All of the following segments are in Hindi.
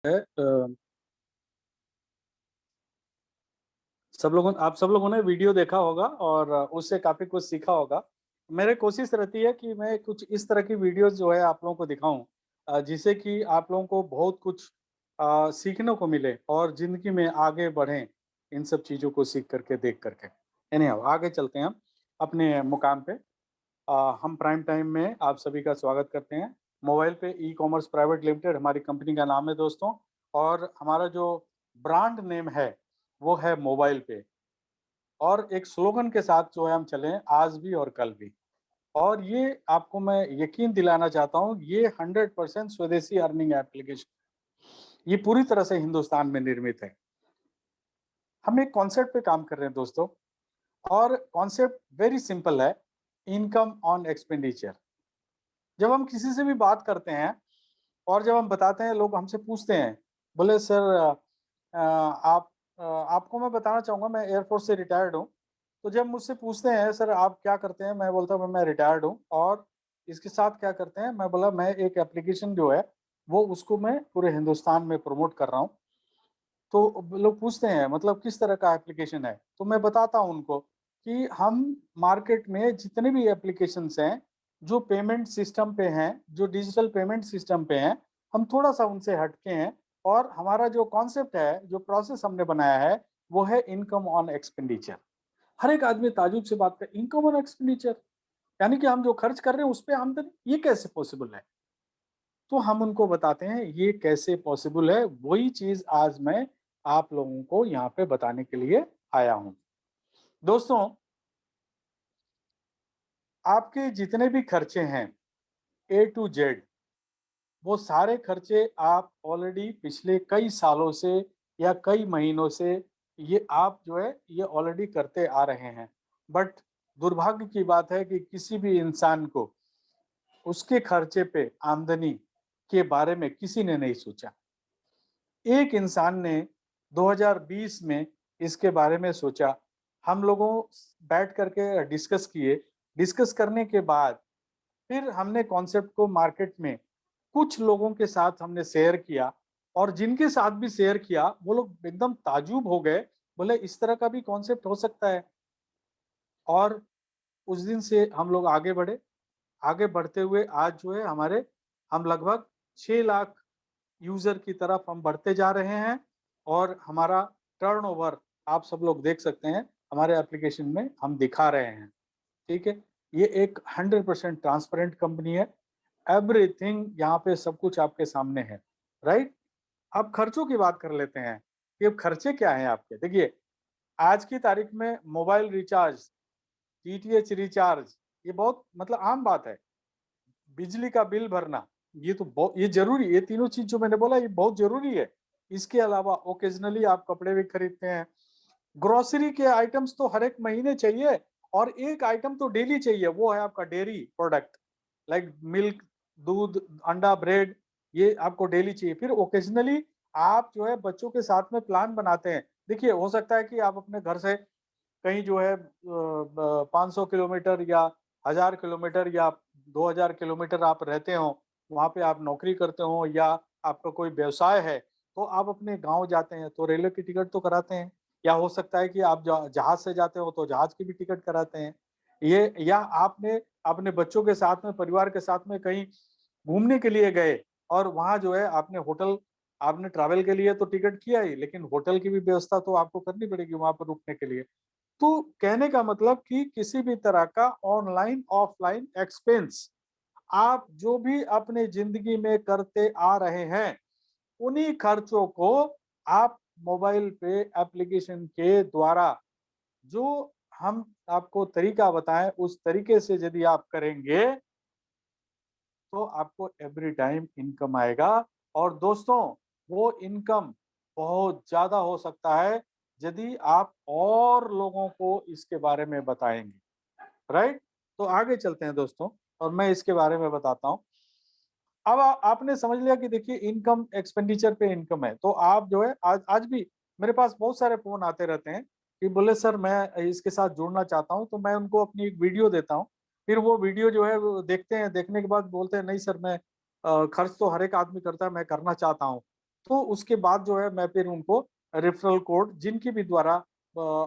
है आप सब लोगों ने वीडियो देखा होगा और उससे काफ़ी कुछ सीखा होगा। मेरी कोशिश रहती है कि मैं कुछ इस तरह की वीडियोज़ जो है आप लोगों को दिखाऊँ जिससे कि आप लोगों को बहुत कुछ सीखने को मिले और ज़िंदगी में आगे बढ़ें, इन सब चीज़ों को सीख कर के, देख कर के। एनीहाउ आगे चलते हैं हम अपने मुकाम पे। हम प्राइम टाइम में आप सभी का स्वागत करते हैं। मोबाइल पे ई-कॉमर्स प्राइवेट लिमिटेड हमारी कंपनी का नाम है दोस्तों और हमारा जो ब्रांड नेम है, वो है मोबाइल पे और एक स्लोगन के साथ जो है हम चले आज भी और कल भी। और ये आपको मैं यकीन दिलाना चाहता हूँ, ये 100% स्वदेशी अर्निंग एप्लीकेशन ये पूरी तरह से हिंदुस्तान में निर्मित है। हम एक कॉन्सेप्ट पे काम कर रहे हैं दोस्तों और कॉन्सेप्ट वेरी सिंपल है, इनकम ऑन एक्सपेंडिचर। जब हम किसी से भी बात करते हैं और जब हम बताते हैं, लोग हमसे पूछते हैं, बोले सर आपको मैं बताना चाहूँगा मैं एयरफोर्स से रिटायर्ड हूँ। तो जब मुझसे पूछते हैं सर आप क्या करते हैं? मैं बोलता हूँ मैं रिटायर्ड हूँ और इसके साथ क्या करते हैं? मैं बोला मैं एक एप्लीकेशन जो है, वो उसको मैं पूरे हिंदुस्तान में प्रमोट कर रहा हूँ। तो लोग पूछते हैं मतलब किस तरह का एप्लीकेशन है? तो मैं बताता हूँ उनको कि हम मार्केट में जितने भी एप्लीकेशंस हैं, जो पेमेंट सिस्टम पे हैं, जो डिजिटल पेमेंट सिस्टम पे हैं, हम थोड़ा-सा उनसे हट के हैं और हमारा जो कॉन्सेप्ट है, जो प्रोसेस हमने बनाया है, वो है इनकम ऑन एक्सपेंडिचर। हर एक आदमी ताज्जुब से बात करे इनकम ऑन एक्सपेंडिचर यानी कि हम जो खर्च कर रहे हैं उस पे आमदनी, ये कैसे पॉसिबल है? तो हम उनको बताते हैं ये कैसे पॉसिबल है, वही चीज़ आज मैं आप लोगों को यहाँ पे बताने के लिए आया हूँ। दोस्तों, आपके जितने भी खर्चे हैं ए टू जेड वो सारे खर्चे आप ऑलरेडी पिछले कई सालों से या कई महीनों से ये आप जो है ये ऑलरेडी करते आ रहे हैं। बट दुर्भाग्य की बात है कि किसी भी इंसान को उसके खर्चे पे आमदनी के बारे में किसी ने नहीं सोचा। एक इंसान ने 2020 में इसके बारे में सोचा। हम लोगों बैठ कर के डिस्कस किए। डिस्कस करने के बाद फिर हमने कॉन्सेप्ट को मार्केट में कुछ लोगों के साथ हमने शेयर किया और जिनके साथ भी शेयर किया, वो लोग एकदम ताज्जुब हो गए। बोले इस तरह का भी कॉन्सेप्ट हो सकता है और उस दिन से हम लोग आगे बढ़े। आगे बढ़ते हुए आज जो है हमारे हम लगभग 6 लाख यूज़र की तरफ हम बढ़ते जा रहे हैं और हमारा टर्नओवर आप सब लोग देख सकते हैं, हमारे एप्लीकेशन में हम दिखा रहे हैं, ठीक है? ये एक 100% ट्रांसपेरेंट कंपनी है। एवरीथिंग यहाँ पे सब कुछ आपके सामने है, राइट? अब खर्चों की बात कर लेते हैं, कि अब खर्चे क्या हैं आपके? देखिए, आज की तारीख में मोबाइल रिचार्ज, डीटीएच रिचार्ज, ये बहुत मतलब आम बात है। बिजली का बिल भरना, ये तो ये ज़रूरी है, ये तीनों चीज़ जो मैंने बोला ये बहुत ज़रूरी है। इसके अलावा ओकेज़नली आप कपड़े भी खरीदते हैं। ग्रोसरी के आइटम्स तो हर एक महीने चाहिए और एक आइटम तो डेली चाहिए, वो है आपका डेयरी प्रोडक्ट लाइक मिल्क, दूध, अंडा, ब्रेड ये आपको डेली चाहिए। फिर ओकेज़नली आप जो है बच्चों के साथ में प्लान बनाते हैं। देखिए, हो सकता है कि आप अपने घर से कहीं जो है 500 किलोमीटर या 1000 किलोमीटर या 2000 किलोमीटर आप रहते हो, वहाँ पे आप नौकरी करते हो या आपका कोई व्यवसाय है, तो आप अपने गाँव जाते हैं, तो रेलवे की टिकट तो कराते हैं। या हो सकता है कि आप जहाज़ से जाते हो, तो जहाज़ की भी टिकट कराते हैं। ये या आपने अपने बच्चों के साथ में, परिवार के साथ में कहीं घूमने के लिए गए और वहाँ जो है आपने ट्रैवल के लिए तो टिकट किया ही, लेकिन होटल की भी व्यवस्था तो आपको करनी पड़ेगी वहाँ पर रुकने के लिए। तो कहने का मतलब कि किसी भी तरह का ऑनलाइन, ऑफलाइन एक्सपेंस आप जो भी अपने ज़िंदगी में करते आ रहे हैं, उन्हीं खर्चों को आप मोबाइल पे एप्लीकेशन के द्वारा जो हम आपको तरीका बताएँ, उस तरीके से यदि आप करेंगे, तो आपको एवरी टाइम इनकम आएगा और दोस्तों, वो इनकम बहुत ज़्यादा हो सकता है, यदि आप और लोगों को इसके बारे में बताएँगे। राइट? तो आगे चलते हैं दोस्तों और मैं इसके बारे में बताता हूँ। अब आपने समझ लिया कि देखिए इनकम एक्सपेंडिचर पे इनकम है, तो आप जो है आज आज भी मेरे पास बहुत सारे फ़ोन आते रहते हैं कि बोले सर मैं इसके साथ जुड़ना चाहता हूँ, तो मैं उनको अपनी एक वीडियो देता हूँ। फिर वो वीडियो जो है वो देखते हैं, देखने के बाद बोलते हैं नहीं सर मैं खर्च तो हर एक आदमी करता है, मैं करना चाहता हूँ। तो उसके बाद जो है मैं फिर उनको रेफरल कोड जिनके भी द्वारा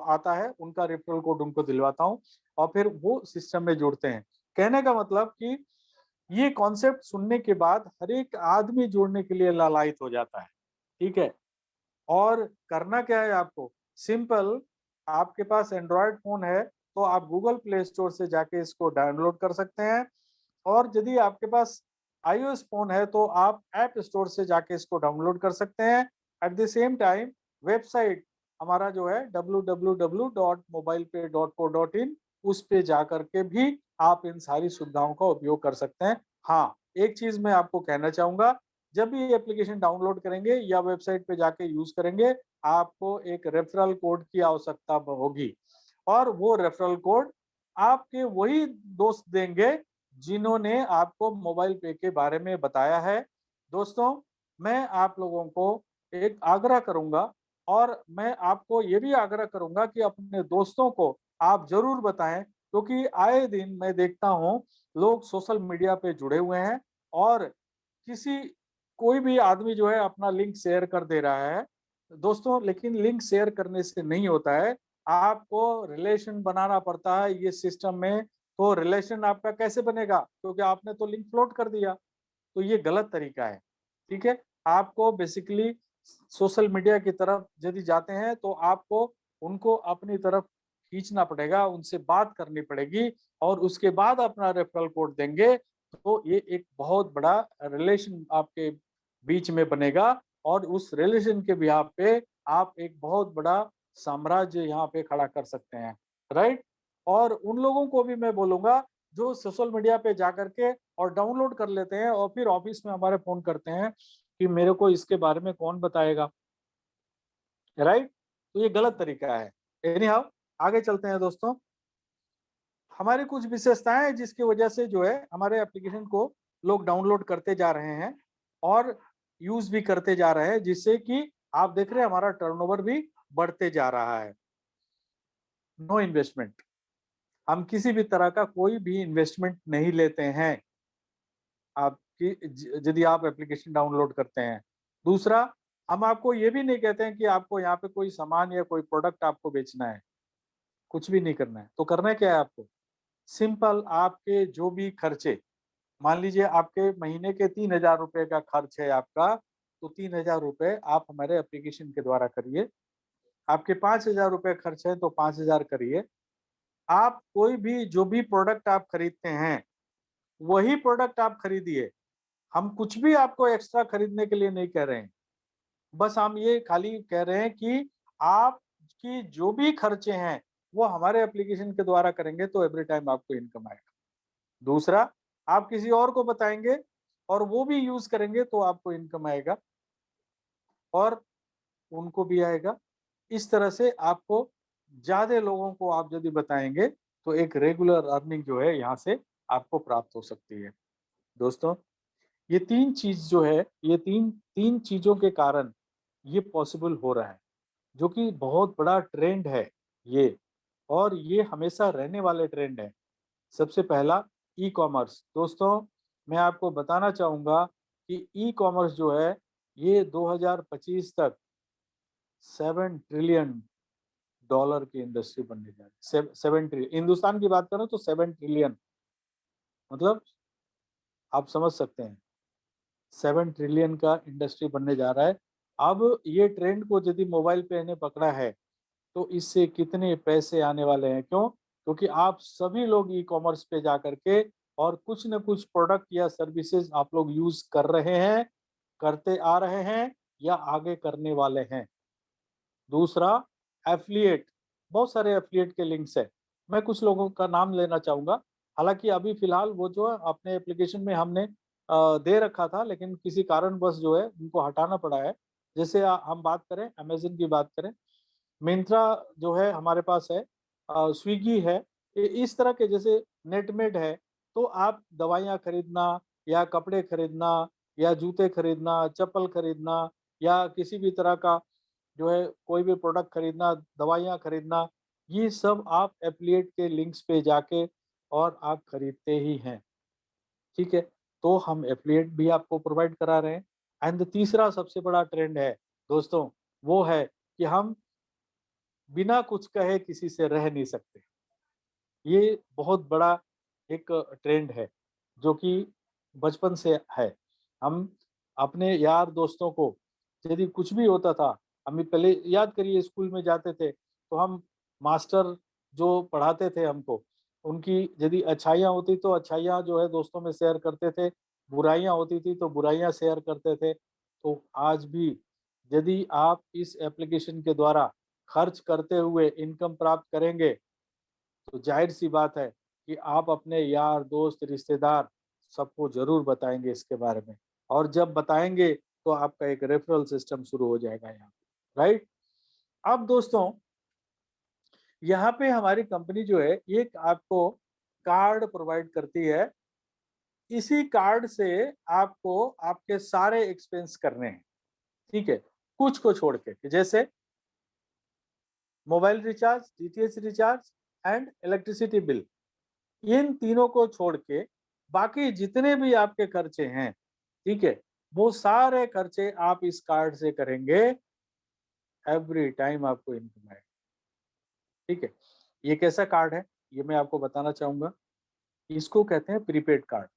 आता है उनका रेफरल कोड उनको दिलवाता हूँ और फिर वो सिस्टम में जुड़ते हैं। कहने का मतलब कि ये कॉन्सेप्ट सुनने के बाद हर एक आदमी जुड़ने के लिए लालायित हो जाता है, ठीक है? और करना क्या है आपको? सिंपल, आपके पास एंड्रॉयड फ़ोन है, तो आप गूगल प्ले स्टोर से जाके इसको डाउनलोड कर सकते हैं और यदि आपके पास आईओएस फ़ोन है, तो आप ऐप स्टोर से जाके इसको डाउनलोड कर सकते हैं। At the same time website हमारा जो है www.mobilepay.co.in उस पे जाकर के भी आप इन सारी सुविधाओं का उपयोग कर सकते हैं। हाँ, एक चीज़ मैं आपको कहना चाहूँगा, जब भी ये एप्लीकेशन डाउनलोड करेंगे या वेबसाइट पे जाके यूज़ करेंगे, आपको एक रेफरल कोड की आवश्यकता होगी और वो रेफरल कोड आपके वही दोस्त देंगे जिन्होंने आपको मोबाइल पे के बारे में बताया है। दोस्तों, मैं आप लोगों को एक आग्रह करूँगा और मैं आपको ये भी आग्रह करूँगा कि अपने दोस्तों को आप ज़रूर बताएँ, क्योंकि आए दिन मैं देखता हूँ लोग सोशल मीडिया पे जुड़े हुए हैं और किसी कोई भी आदमी जो है अपना लिंक शेयर कर दे रहा है। दोस्तों, लेकिन लिंक शेयर करने से नहीं होता है, आपको रिलेशन बनाना पड़ता है ये सिस्टम में, तो रिलेशन आपका कैसे बनेगा? क्योंकि आपने तो लिंक फ्लोट कर दिया, तो ये गलत तरीका है, ठीक है? आपको बेसिकली सोशल मीडिया की तरफ यदि जाते हैं, तो आपको उनको अपनी तरफ खींचना पड़ेगा, उनसे बात करनी पड़ेगी और उसके बाद अपना रेफरल कोड देंगे, तो ये एक बहुत बड़ा रिलेशन आपके बीच में बनेगा और उस रिलेशन के बिहाफ़ पे आप एक बहुत बड़ा साम्राज्य यहाँ पे खड़ा कर सकते हैं, राइट? और उन लोगों को भी मैं बोलूँगा जो सोशल मीडिया पे जाकर के और डाउनलोड कर लेते हैं और फिर ऑफिस में हमारे फ़ोन करते हैं कि मेरे को इसके बारे में कौन बताएगा, राइट? तो ये गलत तरीका है। एनी हाउ, आगे चलते हैं दोस्तों। हमारी कुछ विशेषताएँ हैं जिसकी वजह से जो है हमारे एप्लीकेशन को लोग डाउनलोड करते जा रहे हैं और यूज़ भी करते जा रहे हैं, जिससे कि आप देख रहे हैं हमारा टर्नओवर भी बढ़ते जा रहा है। नो इन्वेस्टमेंट, हम किसी भी तरह का कोई भी इन्वेस्टमेंट नहीं लेते हैं। आपकी यदि आप एप्लीकेशन डाउनलोड करते हैं। दूसरा, हम आपको ये भी नहीं कहते हैं कि आपको यहाँ पे कोई सामान या कोई प्रोडक्ट आपको बेचना है, कुछ भी नहीं करना है। तो करना क्या है आपको? सिंपल, आपके जो भी खर्चे, मान लीजिए आपके महीने के 3000 रुपए का खर्च है आपका, तो 3000 रुपए आप हमारे एप्लीकेशन के द्वारा करिए। आपके 5000 रुपए खर्च है तो 5000 करिए। आप कोई भी जो भी प्रोडक्ट आप खरीदते हैं, वही प्रोडक्ट आप खरीदिए। हम कुछ भी आपको एक्स्ट्रा खरीदने के लिए नहीं कह रहे हैं। बस हम ये खाली कह रहे हैं कि आपकी जो भी खर्चे हैं, वो हमारे एप्लीकेशन के द्वारा करेंगे तो एवरी टाइम आपको इनकम आएगा। दूसरा, आप किसी और को बताएँगे और वो भी यूज़ करेंगे तो आपको इनकम आएगा और उनको भी आएगा। इस तरह से आपको ज़्यादा लोगों को आप यदि बताएँगे, तो एक रेगुलर अर्निंग जो है यहाँ से आपको प्राप्त हो सकती है। दोस्तों, ये 3 चीज़ जो है, ये 3 चीज़ों के कारण ये पॉसिबल हो रहा है, जो कि बहुत बड़ा ट्रेंड है ये और ये हमेशा रहने वाले ट्रेंड है। सबसे पहला, ई-कॉमर्स। दोस्तों, मैं आपको बताना चाहूँगा कि ई-कॉमर्स जो है, ये 2025 तक 7 ट्रिलियन डॉलर की इंडस्ट्री बनने जा रही है। 7 ट्रिलियन, हिंदुस्तान की बात करूँ तो 7 ट्रिलियन, मतलब आप समझ सकते हैं। 7 ट्रिलियन का इंडस्ट्री बनने जा रहा है। अब ये ट्रेंड को यदि मोबाइल पे ने पकड़ा है, तो इससे कितने पैसे आने वाले हैं, क्यों? क्योंकि आप सभी लोग ई-कॉमर्स पे जाकर के और कुछ न कुछ प्रोडक्ट या सर्विसेज़ आप लोग यूज़ कर रहे हैं, करते आ रहे हैं या आगे करने वाले हैं। दूसरा, एफ़िलिएट, बहुत सारे एफ़िलिएट के लिंक्स हैं। मैं कुछ लोगों का नाम लेना चाहूँगा। हालाँकि अभी फ़िलहाल वो जो है अपने एप्लीकेशन में हमने दे रखा था, लेकिन किसी कारणवश जो है उनको हटाना पड़ा है। जैसे हम बात करें, अमेज़न की बात करें, मिंत्रा जो है हमारे पास है, स्विगी है। इस तरह के, जैसे नेटमेड है, तो आप दवाइयाँ खरीदना या कपड़े खरीदना या जूते खरीदना, चप्पल खरीदना या किसी भी तरह का जो है कोई भी प्रोडक्ट खरीदना, दवाइयाँ खरीदना, ये सब आप एफ़िलिएट के लिंक्स पे जाके और आप खरीदते ही हैं, ठीक है? तो हम एफ़िलिएट भी आपको प्रोवाइड करा रहे हैं। एंड तीसरा सबसे बड़ा ट्रेंड है दोस्तों, वो है कि हम बिना कुछ कहे किसी से रह नहीं सकते। ये बहुत बड़ा एक ट्रेंड है जो कि बचपन से है। हम अपने यार दोस्तों को यदि कुछ भी होता था, हमें पहले याद करिए स्कूल में जाते थे तो हम मास्टर जो पढ़ाते थे हमको, उनकी यदि अच्छाइयाँ होती तो अच्छाइयाँ जो है दोस्तों में शेयर करते थे, बुराइयाँ होती थी तो बुराइयाँ शेयर करते थे। तो आज भी यदि आप इस एप्लीकेशन के द्वारा खर्च करते हुए इनकम प्राप्त करेंगे तो ज़ाहिर-सी बात है कि आप अपने यार, दोस्त, रिश्तेदार सबको ज़रूर बताएँगे इसके बारे में और जब बताएँगे तो आपका एक रेफरल सिस्टम शुरू हो जाएगा यहाँ पे, राइट? अब दोस्तों, यहाँ पे हमारी कंपनी जो है एक आपको कार्ड प्रोवाइड करती है। इसी कार्ड से आपको आपके सारे एक्सपेंस करने हैं, ठीक है? कुछ को छोड़ के, जैसे mobile recharge, DTH recharge and electricity bill. इन तीनों को छोड़ के बाकी जितने भी आपके खर्चे हैं, ठीक है, वो सारे खर्चे आप इस कार्ड से करेंगे, एवरी टाइम आपको इनकम आएगा, ठीक है। ये कैसा कार्ड है, ये मैं आपको बताना चाहूंगा। इसको कहते हैं प्रीपेड कार्ड।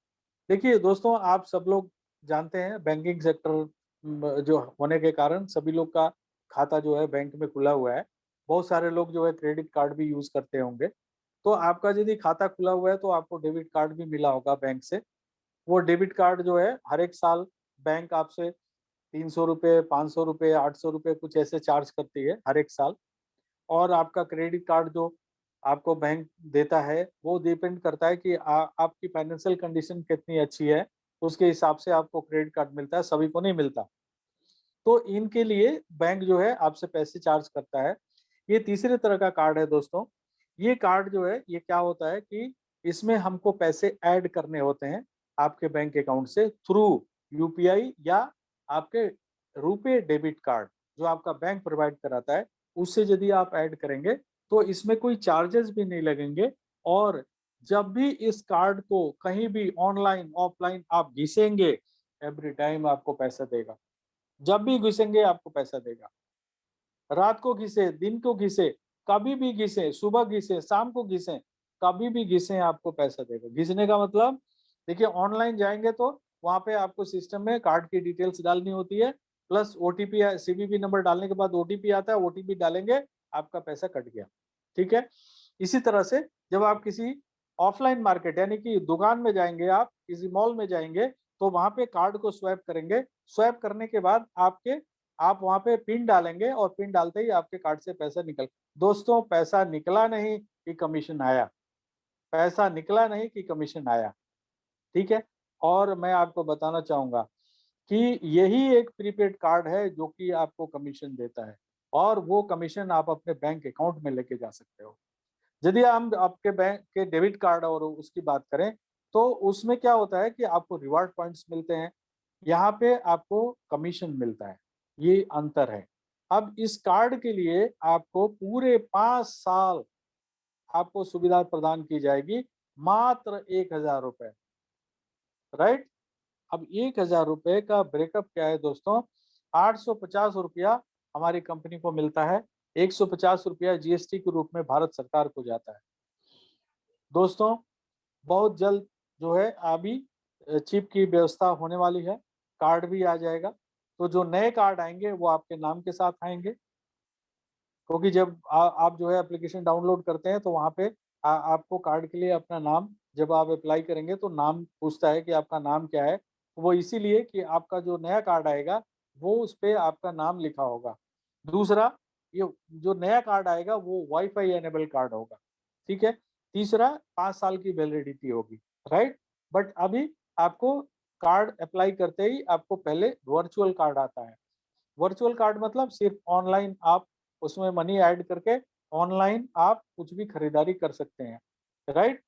देखिए दोस्तों, आप सब लोग जानते हैं बैंकिंग सेक्टर जो होने के कारण सभी लोग का खाता जो है बैंक में खुला हुआ है। बहुत सारे लोग जो है क्रेडिट कार्ड भी यूज करते होंगे। तो आपका यदि खाता खुला हुआ है तो आपको डेबिट कार्ड भी मिला होगा बैंक से। वो डेबिट कार्ड जो है हर एक साल बैंक आपसे 300 रुपये, 500 रुपये, 800 रुपये कुछ ऐसे चार्ज करती है हर एक साल। और आपका क्रेडिट कार्ड जो आपको बैंक देता है वो डिपेंड करता है कि आपकी फाइनेंशियल कंडीशन कितनी अच्छी है, उसके हिसाब से आपको क्रेडिट कार्ड मिलता है, सभी को नहीं मिलता। तो इनके लिए बैंक जो है आपसे पैसे चार्ज करता है। ये तीसरे तरह का कार्ड है दोस्तों। ये कार्ड जो है ये क्या होता है कि इसमें हमको पैसे ऐड करने होते हैं आपके बैंक अकाउंट से थ्रू यूपीआई या आपके रुपे डेबिट कार्ड जो आपका बैंक प्रोवाइड कराता है, उससे यदि आप ऐड करेंगे तो इसमें कोई चार्जेस भी नहीं लगेंगे। और जब भी इस कार्ड को कहीं भी ऑनलाइन ऑफलाइन आप घिसेंगे, एवरी टाइम आपको पैसा देगा। जब भी घिसेंगे आपको पैसा देगा। रात को घिसे, दिन को घिसे, कभी भी घिसे, सुबह घिसे, शाम को घिसे, कभी भी घिसे आपको पैसा देगा। घिसने का मतलब देखिए, ऑनलाइन जाएंगे तो वहां पे आपको सिस्टम में कार्ड की डिटेल्स डालनी होती है, प्लस ओटीपी या सीवीवी नंबर डालने के बाद ओटीपी आता है, ओटीपी डालेंगे, आपका पैसा कट गया। ठीक है। इसी तरह से जब आप किसी ऑफलाइन मार्केट यानी कि दुकान में जाएंगे, आप किसी मॉल में जाएंगे तो वहां पे कार्ड को स्वैप करेंगे। स्वैप करने के बाद आप वहां पे पिन डालेंगे और पिन डालते ही आपके कार्ड से पैसा निकल। दोस्तों, पैसा निकला नहीं कि कमीशन आया, पैसा निकला नहीं कि कमीशन आया। ठीक है। और मैं आपको बताना चाहूंगा कि यही एक प्रीपेड कार्ड है जो कि आपको कमीशन देता है और वो कमीशन आप अपने बैंक अकाउंट में लेके जा सकते हो। यदि हम आपके बैंक के डेबिट कार्ड और उसकी बात करें तो उसमें क्या होता है कि आपको रिवार्ड पॉइंट्स मिलते हैं, यहाँ पे आपको कमीशन मिलता है, ये अंतर है। अब इस कार्ड के लिए आपको पूरे 5 साल आपको सुविधा प्रदान की जाएगी, मात्र 1,000 रुपए, राइट। अब 1,000 रुपए का ब्रेकअप क्या है दोस्तों, 850 रुपया हमारी कंपनी को मिलता है, 150 रुपया जीएसटी के रूप में भारत सरकार को जाता है। दोस्तों, बहुत जल्द जो है अभी चिप की व्यवस्था होने वाली है, कार्ड भी आ जाएगा। तो जो नए कार्ड आएंगे वो आपके नाम के साथ आएंगे, क्योंकि जब आप जो है एप्लीकेशन डाउनलोड करते हैं तो वहाँ पे आपको कार्ड के लिए अपना नाम, जब आप अप्लाई करेंगे तो नाम पूछता है कि आपका नाम क्या है। वो इसीलिए कि आपका जो नया कार्ड आएगा वो उस पे आपका नाम लिखा होगा। दूसरा, ये जो नया कार्ड आएगा वो वाईफाई एनेबल कार्ड होगा, ठीक है। तीसरा, 5 साल की वैलिडिटी होगी, राइट। बट अभी आपको कार्ड अप्लाई करते ही आपको पहले वर्चुअल कार्ड आता है। वर्चुअल कार्ड मतलब सिर्फ ऑनलाइन आप उसमें मनी ऐड करके ऑनलाइन आप कुछ भी खरीदारी कर सकते हैं, राइट।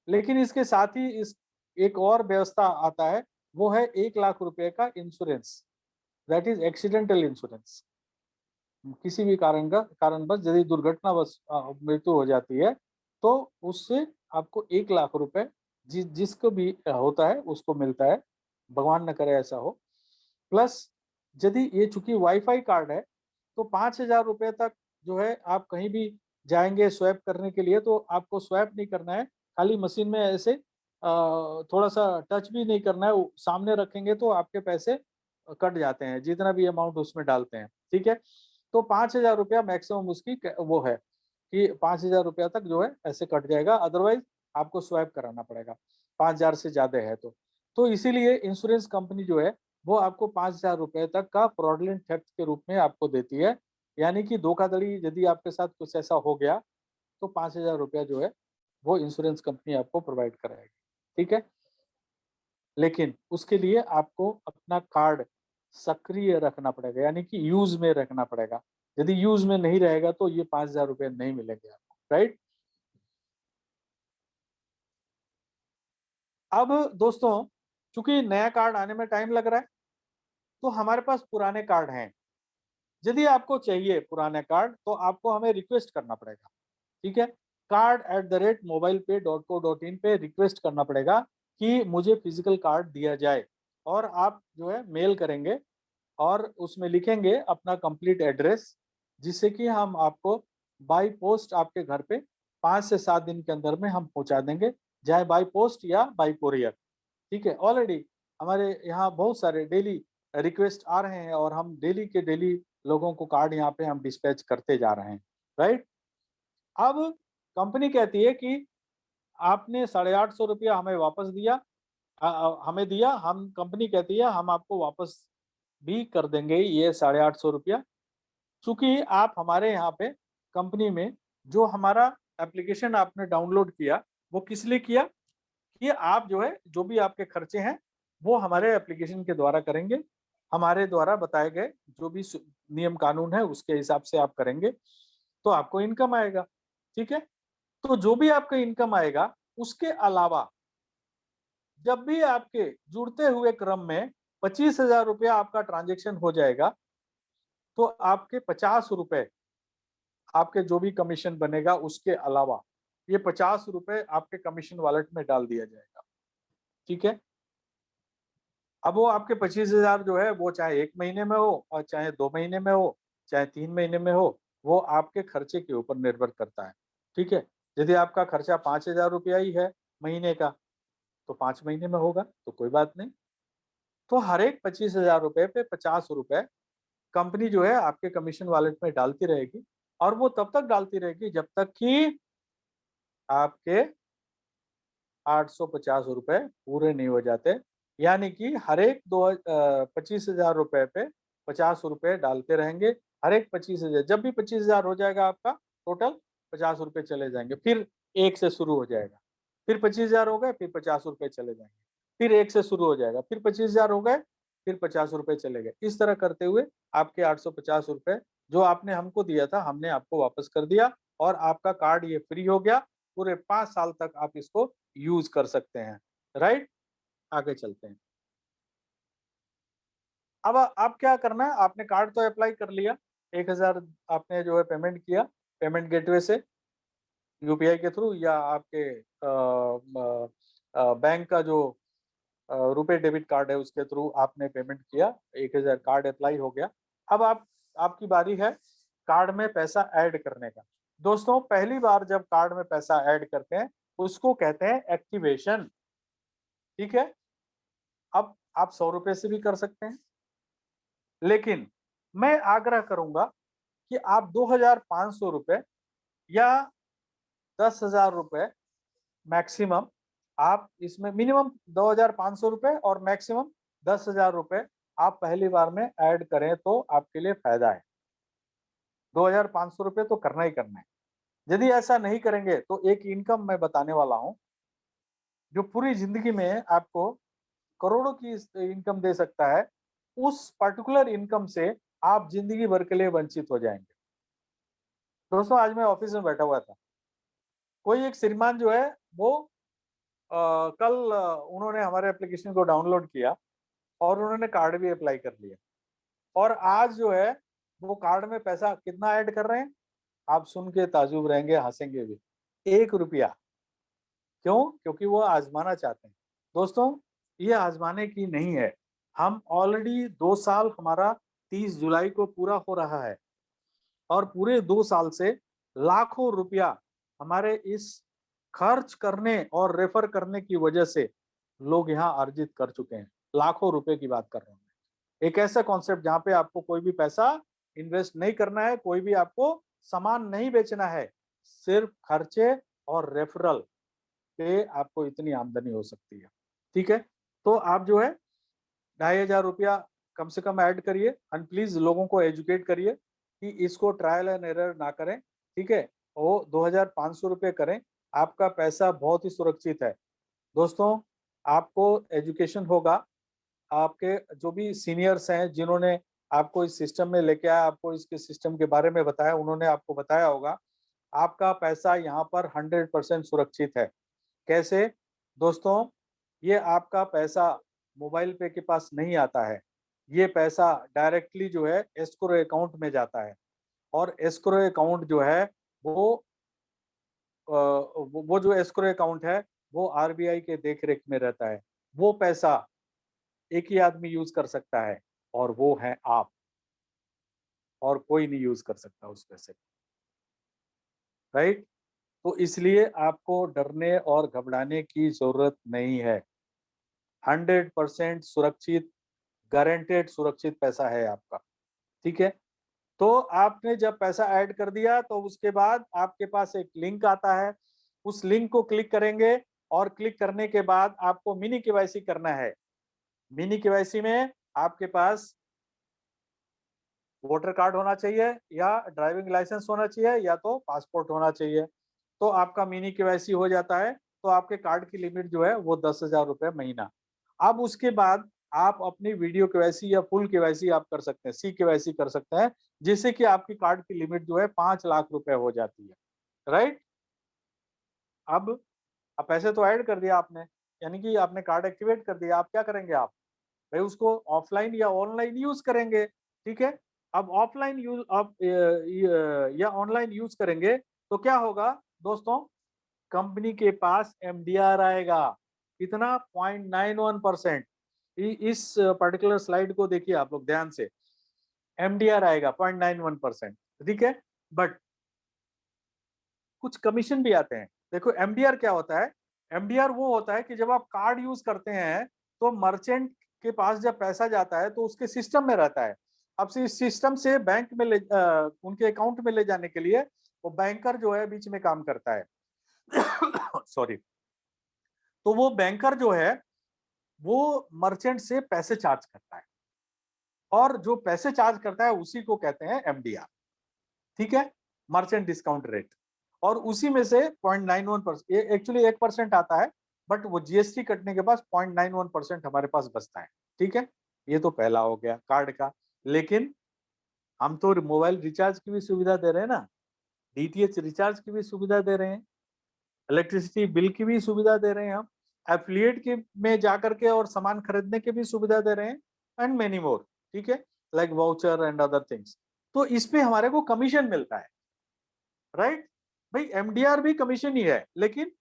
लेकिन इसके साथ ही इस एक और व्यवस्था आता है, वो है 1 लाख रुपए का insurance, that is accidental insurance. किसी भी कारणवश यदि दुर्घटनावश मृत्यु हो जाती है तो उससे आपको 1 लाख रुपए जिसको भी होता है उसको मिलता है, भगवान न करे ऐसा हो। प्लस यदि ये चूंकि वाईफाई कार्ड है तो 5,000 रुपये तक जो है आप कहीं भी जाएंगे स्वैप करने के लिए तो आपको स्वैप नहीं करना है, खाली मशीन में ऐसे थोड़ा सा टच भी नहीं करना है, सामने रखेंगे तो आपके पैसे कट जाते हैं जितना भी अमाउंट उसमें डालते हैं। ठीक है, तो 5,000 रुपया मैक्सिमम उसकी वो है कि 5,000 रुपया तक जो है ऐसे कट जाएगा, अदरवाइज आपको स्वैप कराना पड़ेगा 5,000 से ज्यादा है तो इसीलिए इंश्योरेंस कंपनी जो है वो आपको 5,000 रुपए तक का फ्रॉडलेंट थेफ्ट के रूप में आपको देती है, यानी कि धोखाधड़ी यदि आपके साथ कुछ ऐसा हो गया तो 5,000 रुपया जो है वो इंश्योरेंस कंपनी आपको प्रोवाइड कराएगी। ठीक है, लेकिन उसके लिए आपको अपना कार्ड सक्रिय रखना पड़ेगा, यानी कि यूज में रखना पड़ेगा। यदि यूज में नहीं रहेगा तो ये 5,000 रुपये नहीं मिलेंगे आपको। राइट, अब दोस्तों चूंकि नया कार्ड आने में टाइम लग रहा है तो हमारे पास पुराने कार्ड हैं। यदि आपको चाहिए पुराने कार्ड तो आपको हमें रिक्वेस्ट करना पड़ेगा। ठीक है, card@mobilepay.co.in पे रिक्वेस्ट करना पड़ेगा कि मुझे फिजिकल कार्ड दिया जाए, और आप जो है मेल करेंगे और उसमें लिखेंगे अपना कंप्लीट एड्रेस, जिससे कि हम आपको बाय पोस्ट आपके घर पे 5 से 7 दिन के अंदर में हम पहुंचा देंगे, चाहे बाय पोस्ट या बाय कोरियर। ठीक है, ऑलरेडी हमारे यहाँ बहुत सारे डेली रिक्वेस्ट आ रहे हैं और हम डेली के डेली लोगों को कार्ड यहाँ पे हम डिस्पैच करते जा रहे हैं। राइट, अब कंपनी कहती है कि आपने 850 रुपया हमें वापस दिया, हमें दिया, हम कंपनी कहती है हम आपको वापस भी कर देंगे ये 850 रुपया। चूंकि आप हमारे यहाँ पे कंपनी में जो हमारा एप्लीकेशन आपने डाउनलोड किया वो किस लिए किया कि आप जो है जो भी आपके खर्चे हैं वो हमारे एप्लीकेशन के द्वारा करेंगे, हमारे द्वारा बताए गए जो भी नियम कानून है उसके हिसाब से आप करेंगे तो आपको इनकम आएगा। ठीक है, तो जो भी आपका इनकम आएगा उसके अलावा जब भी आपके जुड़ते हुए क्रम में 25,000 रुपया आपका ट्रांजेक्शन हो जाएगा तो आपके 50 रुपए आपके जो भी कमीशन बनेगा उसके अलावा ये 50 रुपए आपके कमीशन वॉलेट में डाल दिया जाएगा। ठीक है, अब वो आपके 25,000 जो है वो चाहे 1 महीने में हो और चाहे 2 महीने में हो चाहे 3 महीने में हो, वो आपके खर्चे के ऊपर निर्भर करता है। ठीक है, यदि आपका खर्चा 5,000 रुपया ही है महीने का तो 5 महीने में होगा तो कोई बात नहीं। तो हर एक 25,000 रुपए पे 50 रुपए कंपनी जो है आपके कमीशन वॉलेट में डालती रहेगी, और वो तब तक डालती रहेगी जब तक कि आपके 850 रुपए पूरे नहीं हो जाते। यानी कि हर एक 25,000 रुपए पे 50 रुपए डालते रहेंगे। हर एक 25,000, जब भी 25,000 हो जाएगा आपका टोटल 50 रुपए चले जाएंगे, फिर एक से शुरू हो जाएगा, फिर 25,000 हो गए फिर 50 रुपए चले जाएंगे, फिर एक से शुरू हो जाएगा, फिर 25,000 हो गए फिर 50 रुपए चले गए। इस तरह करते हुए आपके 850 रुपए जो आपने हमको दिया था हमने आपको वापस कर दिया, और आपका कार्ड ये फ्री हो गया। पूरे 5 साल तक आप इसको यूज कर सकते हैं। राइट, आगे चलते हैं। अब आप क्या करना है, आपने कार्ड तो अप्लाई कर लिया, 1,000 आपने जो है पेमेंट किया पेमेंट गेटवे से, यूपीआई के थ्रू या आपके बैंक का जो रुपए डेबिट कार्ड है उसके थ्रू आपने पेमेंट किया, 1,000 कार्ड अप्लाई हो गया। अब आपकी बारी है कार्ड में पैसा ऐड करने का। दोस्तों पहली बार जब कार्ड में पैसा ऐड करते हैं उसको कहते हैं एक्टिवेशन। ठीक है, अब आप 100 रुपए से भी कर सकते हैं, लेकिन मैं आग्रह करूंगा कि आप 2,500 रुपए या 10,000 रुपए मैक्सिमम, आप इसमें मिनिमम 2,500 रुपए और मैक्सिमम 10,000 रुपए आप पहली बार में ऐड करें तो आपके लिए फायदा है। 2,500 रुपए तो करना ही करना है। यदि ऐसा नहीं करेंगे तो एक इनकम मैं बताने वाला हूं जो पूरी जिंदगी में आपको करोड़ों की इनकम दे सकता है। उस पर्टिकुलर इनकम से आप जिंदगी भर के लिए वंचित हो जाएंगे। दोस्तों आज मैं ऑफिस में बैठा हुआ था, कोई एक श्रीमान जो है वो कल उन्होंने हमारे एप्लीकेशन को डाउनलोड किया और उन्होंने कार्ड भी अप्लाई कर लिया, और आज जो है वो कार्ड में पैसा कितना ऐड कर रहे हैं आप सुन के ताजुब रहेंगे, हंसेंगे भी। 1 रुपया। क्यों? क्योंकि वो आजमाना चाहते हैं। दोस्तों ये आजमाने की नहीं है, हम ऑलरेडी 2 साल हमारा 30 जुलाई को पूरा हो रहा है और पूरे 2 साल से लाखों रुपया हमारे इस खर्च करने और रेफर करने की वजह से लोग यहाँ अर्जित कर चुके हैं। लाखों रुपए की बात कर रहा हूँ मैं। एक ऐसा कॉन्सेप्ट जहाँ पे आपको कोई भी पैसा इन्वेस्ट नहीं करना है, कोई भी आपको सामान नहीं बेचना है, सिर्फ खर्चे और रेफरल पे आपको इतनी आमदनी हो सकती है। ठीक है, तो आप जो है 2,500 रुपया कम से कम ऐड करिए एंड प्लीज लोगों को एजुकेट करिए कि इसको ट्रायल एंड एरर ना करें। ठीक है, वो 2,500 रुपये करें, आपका पैसा बहुत ही सुरक्षित है। दोस्तों, आपको एजुकेशन होगा, आपके जो भी सीनियर्स हैं जिन्होंने आपको इस सिस्टम में लेके आया, आपको इसके सिस्टम के बारे में बताया, उन्होंने आपको बताया होगा आपका पैसा यहाँ पर 100% सुरक्षित है। कैसे? दोस्तों, ये आपका पैसा मोबाइल पे के पास नहीं आता है, ये पैसा डायरेक्टली जो है एस्क्रो अकाउंट में जाता है और एस्क्रो अकाउंट जो है वो वो जो एस्क्रो अकाउंट है वो आरबीआई के देख रेख में रहता है। वो पैसा एक ही आदमी यूज कर सकता है और वो है आप, और कोई नहीं यूज कर सकता उस पैसे को, राइट? तो इसलिए आपको डरने और घबराने की जरूरत नहीं है। 100% सुरक्षित, गारंटेड सुरक्षित पैसा है आपका। ठीक है, तो आपने जब पैसा ऐड कर दिया तो उसके बाद आपके पास एक लिंक आता है, उस लिंक को क्लिक करेंगे और क्लिक करने के बाद आपको मिनी केवाईसी करना है। मिनी केवाईसी में आपके पास वोटर कार्ड होना चाहिए या ड्राइविंग लाइसेंस होना चाहिए या तो पासपोर्ट होना चाहिए। तो आपका मिनी केवाईसी हो जाता है, तो आपके कार्ड की लिमिट जो है वो 10,000 रुपये महीना। अब उसके बाद आप अपनी वीडियो केवाईसी या फुल केवाईसी आप कर सकते हैं, सी केवाईसी कर सकते हैं, जिससे कि आपकी कार्ड की लिमिट जो है 5 लाख रुपए हो जाती है, राइट? अब पैसे तो ऐड कर दिया आपने, यानी कि आपने कार्ड एक्टिवेट कर दिया। आप क्या करेंगे? आप भाई उसको ऑफलाइन या ऑनलाइन यूज करेंगे। ठीक है, अब ऑफलाइन यूज अब या ऑनलाइन यूज करेंगे तो क्या होगा दोस्तों? कंपनी के पास एमडीआर आएगा। कितना? 0.91%। इस पर्टिकुलर स्लाइड को देखिए आप लोग ध्यान से, एमडीआर आएगा 0.91%। ठीक है, बट कुछ कमीशन भी आते हैं। देखो एमडीआर क्या होता है? एमडीआर वो होता है कि जब आप कार्ड यूज करते हैं तो मर्चेंट के पास जब पैसा जाता है तो उसके सिस्टम में रहता है। अब से इस सिस्टम से बैंक में उनके अकाउंट में ले जाने के लिए वो बैंकर जो है बीच में काम करता है। सॉरी। तो वो बैंकर जो है वो मर्चेंट से पैसे चार्ज करता है और जो पैसे चार्ज करता है उसी को कहते हैं एमडीआर। ठीक है, मर्चेंट डिस्काउंट रेट। और उसी में से 0.91%, एक्चुअली 1% आता है, बट वो जीएसटी कटने के बाद 0.91% हमारे पास बचता है। ठीक है, ये तो पहला हो गया कार्ड का। लेकिन हम तो मोबाइल रिचार्ज की भी सुविधा दे रहे हैं ना, डीटीएच रिचार्ज की भी सुविधा दे रहे हैं, इलेक्ट्रिसिटी बिल की भी सुविधा दे रहे हैं, हम एफिलिएट के में जाकर के और सामान खरीदने की भी सुविधा दे रहे हैं एंड मेनी मोर। ठीक है, like voucher and other things. तो इसमें हमारे को कमीशन मिलता है, राइट? भाई एमडीआर भी कमीशन ही है, लेकिन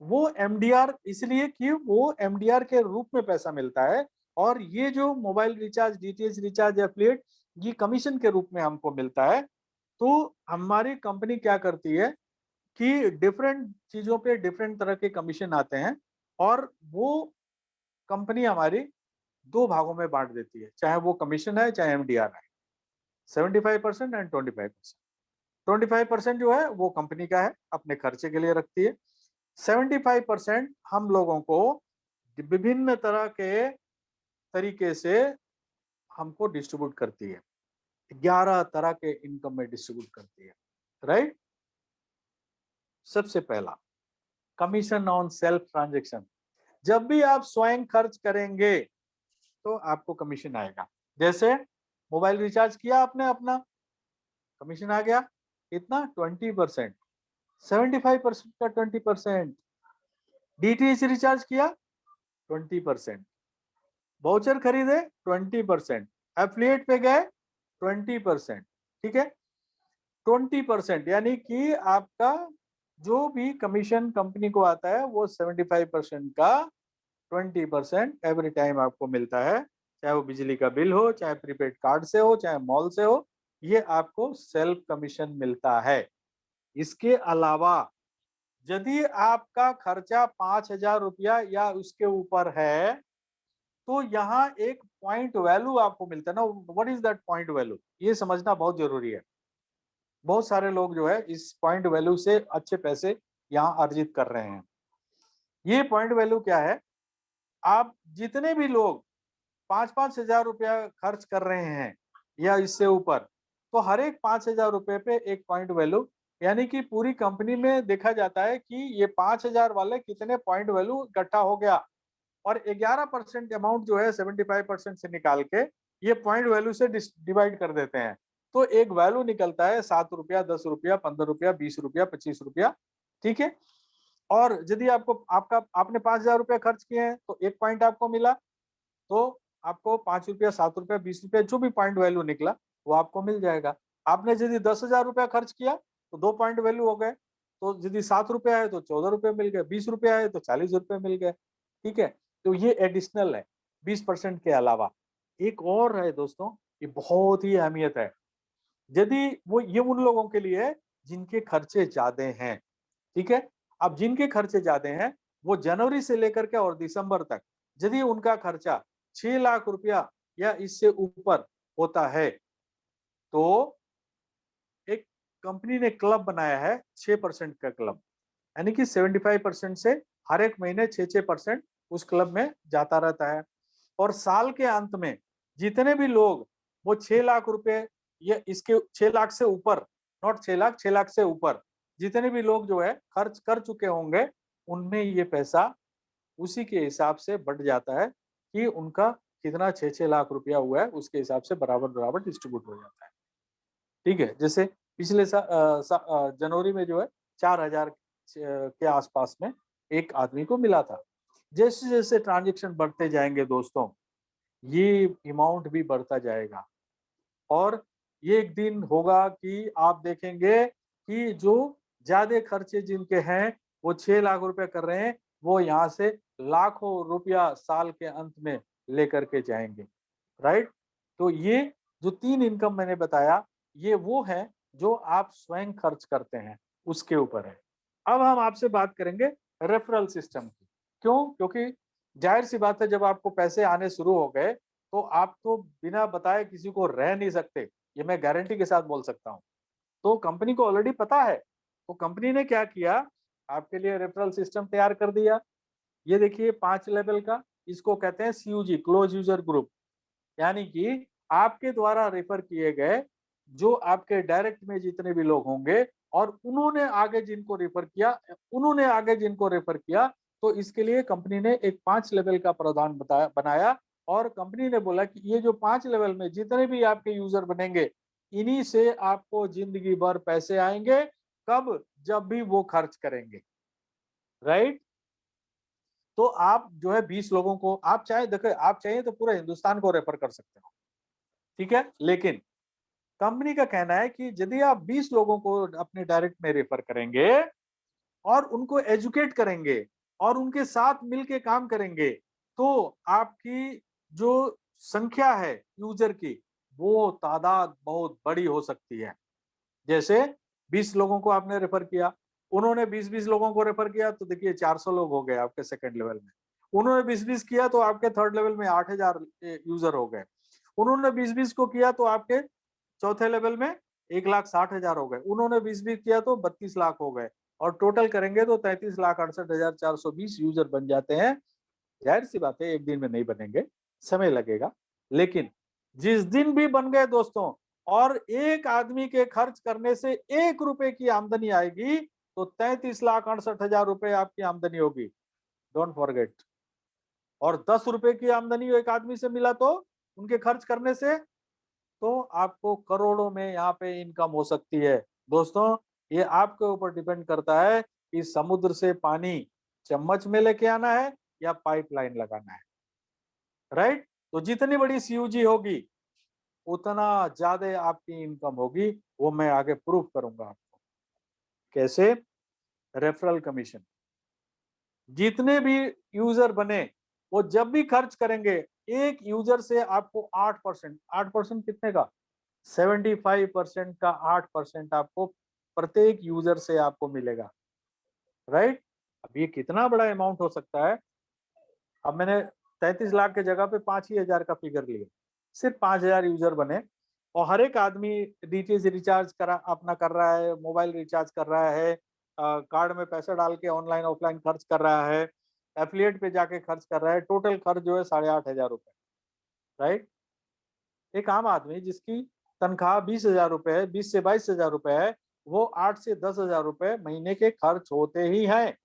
वो एमडीआर इसलिए कि वो एमडीआर के रूप में पैसा मिलता है और ये जो mobile recharge, DTH recharge, affiliate, ये कमीशन के रूप में हमको मिलता है। तो हमारी कंपनी क्या करती है कि डिफरेंट चीजों पे डिफरेंट तरह के कमीशन आते हैं और वो कंपनी हमारी दो भागों में बांट देती है, चाहे वो कमीशन है चाहे एमडीआर है। 75% एंड 25%। 25% जो है वो कंपनी का है, अपने खर्चे के लिए रखती है। 75% हम लोगों को विभिन्न तरह के तरीके से हमको डिस्ट्रीब्यूट करती है, 11 तरह के इनकम में डिस्ट्रीब्यूट करती है, राइट? सबसे पहला, कमीशन ऑन सेल्फ ट्रांजेक्शन। जब भी आप स्वयं खर्च करेंगे तो आपको कमीशन आएगा। जैसे मोबाइल रिचार्ज किया आपने अपना, कमीशन आ गया, कितना? 20%। 75% का 20%। डीटीएच रिचार्ज किया, 20%। वाउचर खरीदे, 20%। एफिलिएट पे गए, 20%। ठीक है, 20%, यानी कि आपका जो भी कमीशन कंपनी को आता है वो 75% का 20% एवरी टाइम आपको मिलता है। चाहे वो बिजली का बिल हो, चाहे प्रीपेड कार्ड से हो, चाहे मॉल से हो, ये आपको सेल्फ कमीशन मिलता है। इसके अलावा यदि आपका खर्चा 5,000 रुपया या उसके ऊपर है, तो यहाँ एक पॉइंट वैल्यू आपको मिलता है ना। What is that point value, ये समझना बहुत जरूरी है। बहुत सारे लोग जो है इस पॉइंट वैल्यू से अच्छे पैसे यहाँ अर्जित कर रहे हैं। ये पॉइंट वैल्यू क्या है? आप जितने भी लोग 5,000 रुपया खर्च कर रहे हैं या इससे ऊपर, तो हर एक 5,000 रुपए पे एक पॉइंट वैल्यू, यानी कि पूरी कंपनी में देखा जाता है कि ये 5,000 वाले कितने पॉइंट वैल्यू इकट्ठा हो गया, और 11% अमाउंट जो है 75% से निकाल के ये पॉइंट वैल्यू से डिवाइड कर देते हैं। तो एक वैल्यू निकलता है 7 रुपया, 10 रुपया, 15 रुपया, 20 रुपया, 25 रुपया। ठीक है। और यदि आपको आपने 5,000 रुपया खर्च किए हैं तो एक पॉइंट आपको मिला, तो आपको 5 रुपया, 7 रुपया, 20 रुपया जो भी पॉइंट वैल्यू निकला वो आपको मिल जाएगा। आपने यदि 10,000 रुपया खर्च किया तो 2 पॉइंट वैल्यू हो गए। तो यदि 7 रुपया है तो 14 रुपये मिल गए, 20 रुपया है तो 40 रुपये मिल गए। ठीक है। तो ये एडिशनल है 20% के अलावा। एक और है दोस्तों, ये बहुत ही अहमियत है। यदि वो ये उन लोगों के लिए है जिनके खर्चे ज्यादा हैं। ठीक है। अब जिनके खर्चे ज्यादा हैं, वो जनवरी से लेकर के और दिसंबर तक यदि उनका खर्चा 6 लाख रुपया या इससे ऊपर होता है, तो एक कंपनी ने क्लब बनाया है 6% का क्लब, यानी कि 75% से हर एक महीने 6-6% उस क्लब में जाता रहता है। और साल के अंत में जितने भी लोग वो 6 लाख रुपए या इसके 6 लाख से ऊपर, नॉट 6 लाख, 6 लाख से ऊपर जितने भी लोग जो है खर्च कर चुके होंगे, उनमें ये पैसा उसी के हिसाब से बढ़ जाता है कि उनका कितना 6-6 लाख रुपया हुआ है, उसके हिसाब से बराबर बराबर डिस्ट्रीब्यूट हो जाता है। ठीक है। जैसे पिछले जनवरी में जो है 4,000 के आसपास में एक आदमी को मिला था। जैसे जैसे ट्रांजेक्शन बढ़ते जाएंगे दोस्तों, ये अमाउंट भी बढ़ता जाएगा। और ये एक दिन होगा कि आप देखेंगे कि जो ज्यादा खर्चे जिनके हैं वो 6 लाख रुपए कर रहे हैं, वो यहाँ से लाखों रुपया साल के अंत में लेकर के जाएंगे। राइट। तो ये जो 3 इनकम मैंने बताया, ये वो है जो आप स्वयं खर्च करते हैं, उसके ऊपर है। अब हम आपसे बात करेंगे रेफरल सिस्टम की। क्यों? क्योंकि जाहिर सी बात है, जब आपको पैसे आने शुरू हो गए तो आप तो बिना बताए किसी को रह नहीं सकते, ये मैं गारंटी के साथ बोल सकता हूँ। तो कंपनी को ऑलरेडी पता है, तो कंपनी ने क्या किया, आपके लिए रेफरल सिस्टम तैयार कर दिया। ये देखिए 5 लेवल का, इसको कहते हैं सीयूजी, क्लोज यूजर ग्रुप। यानी कि आपके द्वारा रेफर किए गए जो आपके डायरेक्ट में जितने भी लोग होंगे, और उन्होंने आगे जिनको रेफर किया, तो इसके लिए कंपनी ने एक 5 लेवल का प्रावधान बनाया। और कंपनी ने बोला कि ये जो 5 लेवल में जितने भी आपके यूजर बनेंगे, इन्हीं से आपको जिंदगी भर पैसे आएंगे। कब? जब भी वो खर्च करेंगे। राइट। तो आप जो है 20 लोगों को, आप चाहे देखो, आप चाहिए तो पूरे हिंदुस्तान को रेफर कर सकते हो। ठीक है। लेकिन कंपनी का कहना है कि यदि आप 20 लोगों को अपने डायरेक्ट में रेफर करेंगे और उनको एजुकेट करेंगे और उनके साथ मिलके काम करेंगे, तो आपकी जो संख्या है यूजर की, वो तादाद बहुत बड़ी हो सकती है। जैसे 20 लोगों को आपने रेफर किया, उन्होंने 20-20 लोगों को रेफर किया, तो देखिए 400 लोग हो गए आपके सेकंड लेवल में। उन्होंने 20-20 किया तो आपके थर्ड लेवल में 8,000 यूजर हो गए। उन्होंने 20-20 को किया तो आपके चौथे लेवल में 1,60,000 हो गए। उन्होंने 20-20 किया तो 32 लाख हो गए। और टोटल करेंगे तो 33,68,420 यूजर बन जाते हैं। जाहिर सी बात है, एक दिन में नहीं बनेंगे, समय लगेगा। लेकिन जिस दिन भी बन गए दोस्तों, और एक आदमी के खर्च करने से 1 रुपए की आमदनी आएगी, तो 33,68,000 रुपए आपकी आमदनी होगी। Don't forget. और 10 रुपए की आमदनी एक आदमी से मिला तो उनके खर्च करने से, तो आपको करोड़ों में यहाँ पे इनकम हो सकती है। दोस्तों, ये आपके ऊपर डिपेंड करता है कि समुद्र से पानी चम्मच में लेके आना है या पाइपलाइन लगाना है। राइट। तो जितनी बड़ी सीयूजी होगी, उतना ज्यादा आपकी इनकम होगी। वो मैं आगे प्रूफ करूंगा आपको कैसे। रेफरल कमीशन, जितने भी यूजर बने, वो जब भी खर्च करेंगे, एक यूजर से आपको 8%, 8% कितने का, 75% का 8% आपको प्रत्येक यूजर से आपको मिलेगा, राइट। अब ये कितना बड़ा अमाउंट हो सकता है। अब मैंने 33 लाख के जगह पे 5 ही हजार का फिगर लिया, सिर्फ 5 हजार यूजर बने, और हर एक आदमी डीटीएच रिचार्ज करा अपना कर रहा है, मोबाइल रिचार्ज कर रहा है, कार्ड में पैसा डाल के ऑनलाइन ऑफलाइन खर्च कर रहा है, एफिलिएट पे जाके खर्च कर रहा है, टोटल खर्च जो है 8,500 रुपए, राइट। एक आम आदमी जिसकी तनख्वाह 20 हजार रुपए है, 20 से 22 हजार रुपए है, वो 8 से 10 हजार रुपए महीने के खर्च होते ही हैं,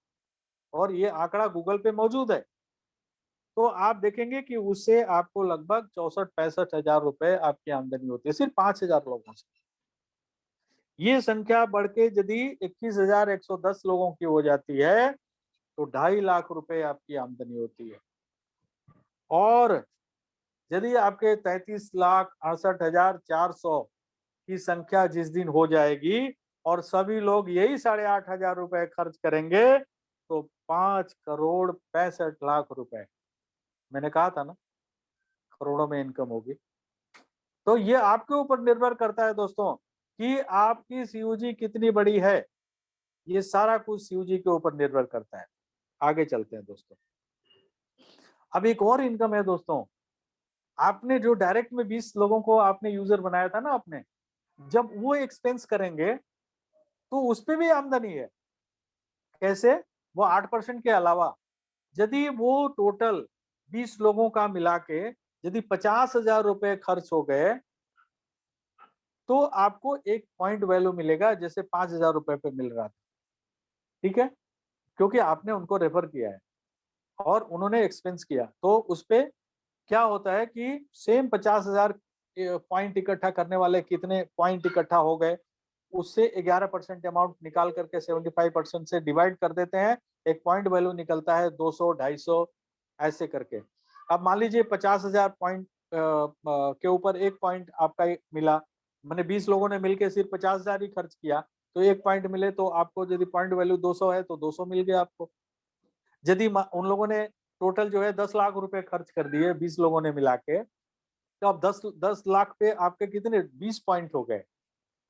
और ये आंकड़ा गूगल पे मौजूद है। तो आप देखेंगे कि उससे आपको लगभग 64-65 हजार रुपए आपकी आमदनी होती है, सिर्फ 5 हजार लोगों से। ये संख्या बढ़ के यदि 21,110 लोगों की हो जाती है तो 2.5 लाख रुपए आपकी आमदनी होती है। और यदि आपके 33,68,400 की संख्या जिस दिन हो जाएगी और सभी लोग यही 8,500 रुपए खर्च करेंगे तो 5,65,00,000 रुपए, मैंने कहा था ना करोड़ों में इनकम होगी। तो ये आपके ऊपर निर्भर करता है दोस्तों कि आपकी सीयूजी कितनी बड़ी है, ये सारा कुछ सीयूजी के ऊपर निर्भर करता है। आगे चलते हैं दोस्तों। अब एक और इनकम है दोस्तों, आपने जो डायरेक्ट में 20 लोगों को आपने यूजर बनाया था ना आपने, जब वो एक्सपेंस करेंगे तो उस पे भी आमदनी है। कैसे? वो 8% के अलावा यदि वो टोटल 20 लोगों का मिला के यदि 50,000 रुपए खर्च हो गए तो आपको एक पॉइंट वैल्यू मिलेगा, जैसे 5,000 रुपए पे मिल रहा था, ठीक है, क्योंकि आपने उनको रेफर किया है और उन्होंने एक्सपेंस किया। तो उस पे क्या होता है कि सेम 50,000 पॉइंट इकट्ठा करने वाले कितने पॉइंट इकट्ठा हो गए, उससे 11% अमाउंट निकाल करके 75% से डिवाइड कर देते हैं, एक पॉइंट वैल्यू निकलता है 200, 250 ऐसे करके। अब मान लीजिए 50,000 पॉइंट के ऊपर एक पॉइंट आपका मिला, मैंने 20 लोगों ने मिलकर सिर्फ 50,000 ही खर्च किया, तो एक पॉइंट मिले तो आपको यदि पॉइंट वैल्यू 200 है तो 200 मिल गया आपको। यदि उन लोगों ने टोटल जो है 10 लाख रुपए खर्च कर दिए 20 लोगों ने मिला के, तो अब 10 लाख पे आपके कितने 20 पॉइंट हो गए।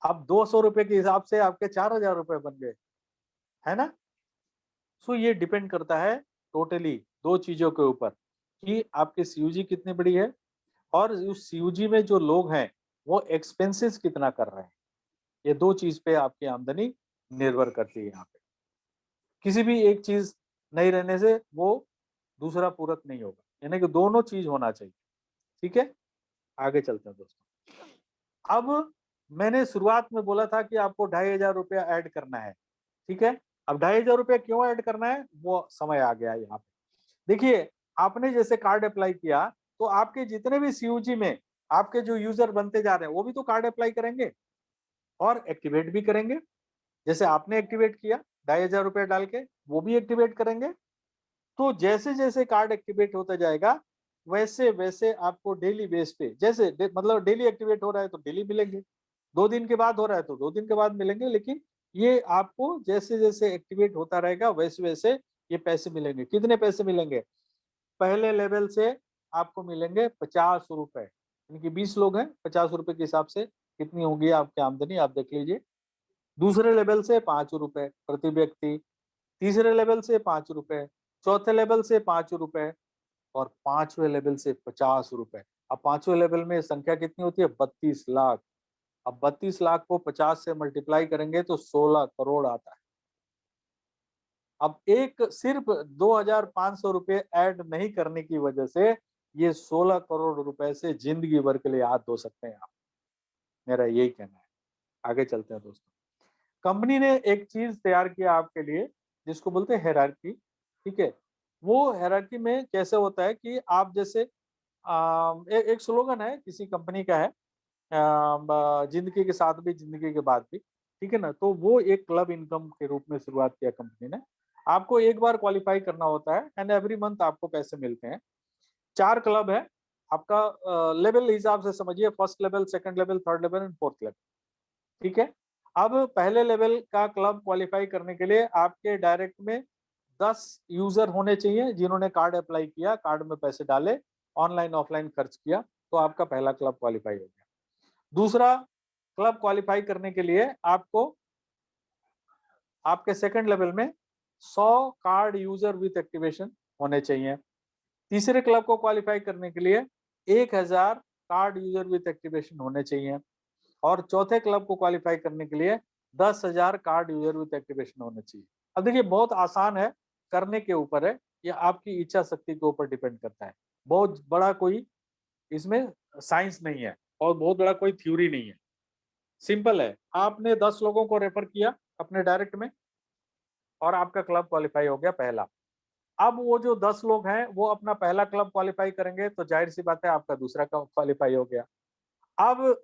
अब 200 रुपए के हिसाब से आपके 4,000 रुपए बन गए, है ना। सो ये डिपेंड करता है टोटली दो चीजों के ऊपर कि आपकी सीयूजी कितनी बड़ी है और उस सीयूजी में जो लोग हैं वो एक्सपेंसेस कितना कर रहे हैं। ये दो चीज पे आपकी आमदनी निर्भर करती है। यहाँ पे किसी भी एक चीज नहीं रहने से वो दूसरा पूरक नहीं होगा, यानी कि दोनों चीज होना चाहिए। ठीक है, आगे चलते हैं दोस्तों। अब मैंने शुरुआत में बोला था कि आपको 2,500 रुपया ऐड करना है, ठीक है। अब 2,500 रुपया क्यों ऐड करना है वो समय आ गया यहाँ पे। देखिए, आपने जैसे कार्ड अप्लाई किया तो आपके जितने भी सीयूजी में आपके जो यूजर बनते जा रहे हैं वो भी तो कार्ड अप्लाई करेंगे और एक्टिवेट भी करेंगे। जैसे आपने एक्टिवेट किया 2,500 रुपया डाल के, वो भी एक्टिवेट करेंगे। तो जैसे जैसे कार्ड एक्टिवेट होता जाएगा वैसे वैसे आपको डेली बेस पे जैसे मतलब डेली एक्टिवेट हो रहा है तो डेली मिलेंगे, 2 दिन के बाद हो रहा है तो 2 दिन के बाद मिलेंगे, लेकिन ये आपको जैसे जैसे एक्टिवेट होता रहेगा वैसे वैसे ये पैसे मिलेंगे। कितने पैसे मिलेंगे? पहले लेवल से आपको मिलेंगे 50 रुपए, यानी कि 20 लोग हैं, 50 रुपए के हिसाब से कितनी होगी आपकी आमदनी आप देख लीजिए। दूसरे लेवल से 5 रुपए प्रति व्यक्ति, तीसरे लेवल से 5 रुपए, चौथे लेवल से 5 रुपए और पांचवें लेवल से 50 रुपए। अब पांचवें लेवल में संख्या कितनी होती है? 32 लाख। अब 32 लाख को 50 से मल्टीप्लाई करेंगे तो 16 करोड़ आता है। अब एक सिर्फ 2,500 रुपए ऐड नहीं करने की वजह से ये 16 करोड़ रुपए से जिंदगी भर के लिए हाथ धो सकते हैं आप, मेरा यही कहना है। आगे चलते हैं दोस्तों। कंपनी ने एक चीज तैयार किया आपके लिए जिसको बोलते हैं हायरार्की, ठीक है। वो हायरार्की में कैसे होता है कि आप जैसे एक स्लोगन है किसी कंपनी का है, जिंदगी के साथ भी जिंदगी के बाद भी, ठीक है ना। तो वो एक क्लब इनकम के रूप में शुरुआत किया कंपनी ने। आपको एक बार क्वालिफाई करना होता है एंड एवरी मंथ आपको पैसे मिलते हैं। 4 क्लब है आपका, लेवल हिसाब से समझिए, first level, second level, third level and fourth level, ठीक है। अब पहले लेवल का क्लब क्वालिफाई करने के लिए आपके डायरेक्ट में 10 यूजर होने चाहिए जिन्होंने कार्ड अप्लाई किया, कार्ड में पैसे डाले। ऑनलाइन ऑफलाइन खर्च किया तो आपका पहला क्लब क्वालिफाई हो गया। दूसरा क्लब क्वालिफाई करने के लिए आपको आपके सेकंड लेवल में 100 कार्ड यूजर विथ एक्टिवेशन होने चाहिए। तीसरे क्लब को क्वालिफाई करने के लिए 1000 कार्ड यूजर विथ एक्टिवेशन होने चाहिए और चौथे क्लब को क्वालिफाई करने के लिए 10,000 कार्ड यूजर विथ एक्टिवेशन होने चाहिए। अब देखिए बहुत आसान है, करने के ऊपर है, या आपकी इच्छा शक्ति के ऊपर डिपेंड करता है। बहुत बड़ा कोई इसमें साइंस नहीं है और बहुत बड़ा कोई थ्योरी नहीं है, सिंपल है। आपने 10 लोगों को रेफर किया अपने डायरेक्ट में और आपका क्लब क्वालिफाई हो गया पहला। अब वो जो 10 लोग हैं वो अपना पहला क्लब क्वालिफाई करेंगे तो जाहिर सी बात है आपका दूसरा क्लब क्वालिफाई हो गया। अब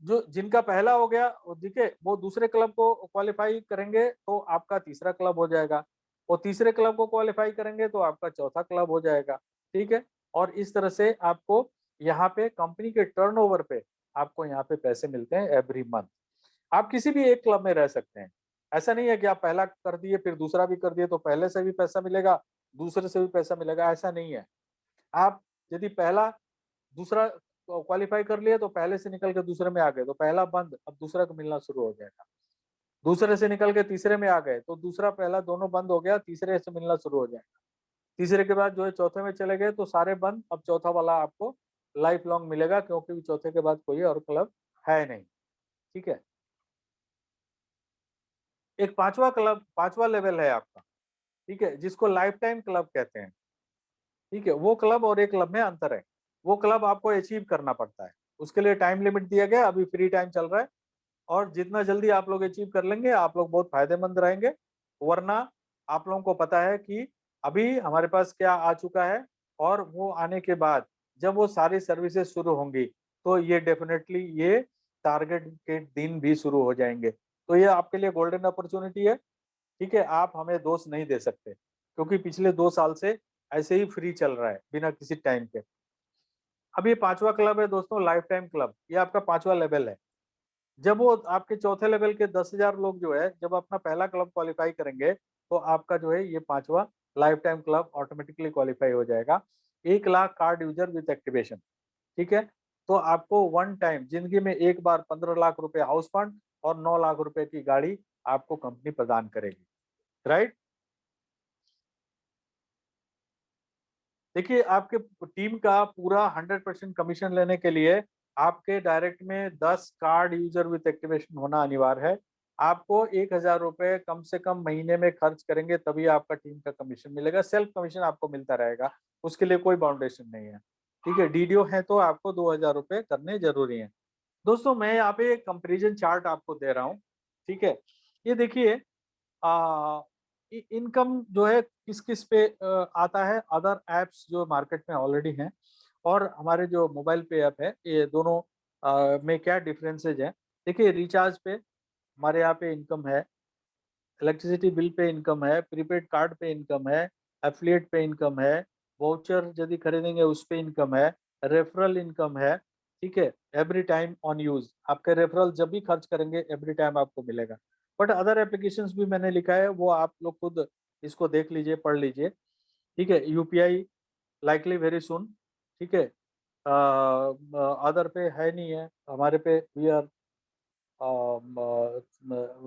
जो जिनका पहला हो गया देखिए वो दूसरे क्लब को क्वालिफाई करेंगे तो आपका तीसरा क्लब हो जाएगा, और तीसरे क्लब को क्वालिफाई करेंगे तो आपका चौथा क्लब हो जाएगा। ठीक है, और इस तरह से आपको यहाँ पे कंपनी के टर्नओवर पे आपको यहाँ पे पैसे मिलते हैं एवरी मंथ। आप किसी भी एक क्लब में रह सकते हैं, ऐसा नहीं है कि आप पहला कर दिए फिर दूसरा भी कर दिए तो पहले से भी पैसा मिलेगा दूसरे से भी पैसा मिलेगा, ऐसा नहीं है। आप यदि पहला दूसरा क्वालिफाई कर लिया तो पहले से निकल के दूसरे में आ गए तो पहला बंद, अब दूसरा को मिलना शुरू हो जाएगा। दूसरे से निकल के तीसरे में आ गए तो दूसरा पहला दोनों बंद हो गया, तीसरे से मिलना शुरू हो जाएगा। तीसरे के बाद जो है चौथे में चले गए तो सारे बंद, अब चौथा वाला आपको लाइफ लॉन्ग मिलेगा क्योंकि चौथे के बाद कोई और क्लब है नहीं। ठीक है, एक पांचवा क्लब, पांचवा लेवल है आपका, ठीक है, जिसको लाइफ टाइम क्लब कहते हैं। ठीक है, वो क्लब और एक क्लब में अंतर है। वो क्लब आपको अचीव करना पड़ता है, उसके लिए टाइम लिमिट दिया गया, अभी फ्री टाइम चल रहा है और जितना जल्दी आप लोग अचीव कर लेंगे आप लोग बहुत फायदेमंद रहेंगे। वरना आप लोगों को पता है कि अभी हमारे पास क्या आ चुका है, और वो आने के बाद जब वो सारी सर्विसेज शुरू होंगी तो ये डेफिनेटली ये टारगेट के दिन भी शुरू हो जाएंगे। तो ये आपके लिए गोल्डन अपॉर्चुनिटी है। ठीक है, आप हमें दोष नहीं दे सकते क्योंकि पिछले 2 साल से ऐसे ही फ्री चल रहा है बिना किसी टाइम के। अब ये पांचवा क्लब है दोस्तों, लाइफ टाइम क्लब, ये आपका पांचवा लेवल है। जब वो आपके चौथे लेवल के 10,000 लोग जो है जब अपना पहला क्लब क्वालिफाई करेंगे तो आपका जो है ये पांचवा life time club automatically qualify हो जाएगा। 1 lakh card user with activation. ठीक है, तो आपको वन टाइम जिंदगी में एक बार 15 लाख रुपए हाउस फंड और 9 लाख रुपए की गाड़ी आपको कंपनी प्रदान करेगी। राइट, देखिए आपके टीम का पूरा 100% कमीशन लेने के लिए आपके डायरेक्ट में 10 कार्ड यूजर विथ एक्टिवेशन होना अनिवार्य है। आपको 1,000 रुपए कम से कम महीने में खर्च करेंगे तभी आपका टीम का कमीशन मिलेगा। सेल्फ कमीशन आपको मिलता रहेगा, उसके लिए कोई बाउंडेशन नहीं है। ठीक है, डीडीओ है तो आपको 2,000 रुपए करने जरूरी है। दोस्तों मैं यहाँ पे एक कंपेरिजन चार्ट आपको दे रहा हूँ। ठीक है, ये देखिए इनकम जो है किस किस पे आता है, अदर एप्स जो मार्केट में ऑलरेडी हैं और हमारे जो मोबाइल पे ऐप है, ये दोनों में क्या डिफरेंसेज है। देखिए रिचार्ज पे हमारे यहाँ पे इनकम है, इलेक्ट्रिसिटी बिल पे इनकम है, प्रीपेड कार्ड पे इनकम है, एफिलिएट पे इनकम है, वाउचर यदि खरीदेंगे उस पे इनकम है, रेफरल इनकम है। ठीक है, एवरी टाइम ऑन यूज, आपके रेफरल जब भी खर्च करेंगे एवरी टाइम आपको मिलेगा। बट अदर एप्लीकेशंस भी मैंने लिखा है, वो आप लोग खुद इसको देख लीजिए, पढ़ लीजिए। ठीक है, यूपीआई लाइकली वेरी सुन। ठीक है, अदर पे है नहीं है हमारे पे, we are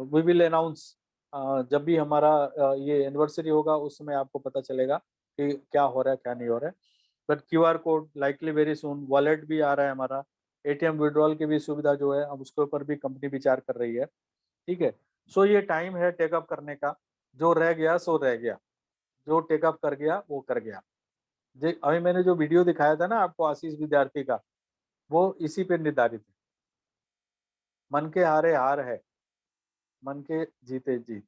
we will announce जब भी हमारा ये एनिवर्सरी होगा उस समय आपको पता चलेगा कि क्या हो रहा है क्या नहीं हो रहा है। But QR code likely very soon, wallet भी आ रहा है हमारा, एटीएम विड्रॉल की भी सुविधा जो है अब उसके ऊपर भी कंपनी विचार कर रही है। ठीक है, सो ये टाइम है टेकअप करने का, जो रह गया सो रह गया, जो टेकअप कर गया वो कर गया। अभी मैंने जो वीडियो दिखाया था ना आपको आशीष विद्यार्थी का, वो इसी पे निर्धारित है। मन के हारे हार है, मन के जीते जीत।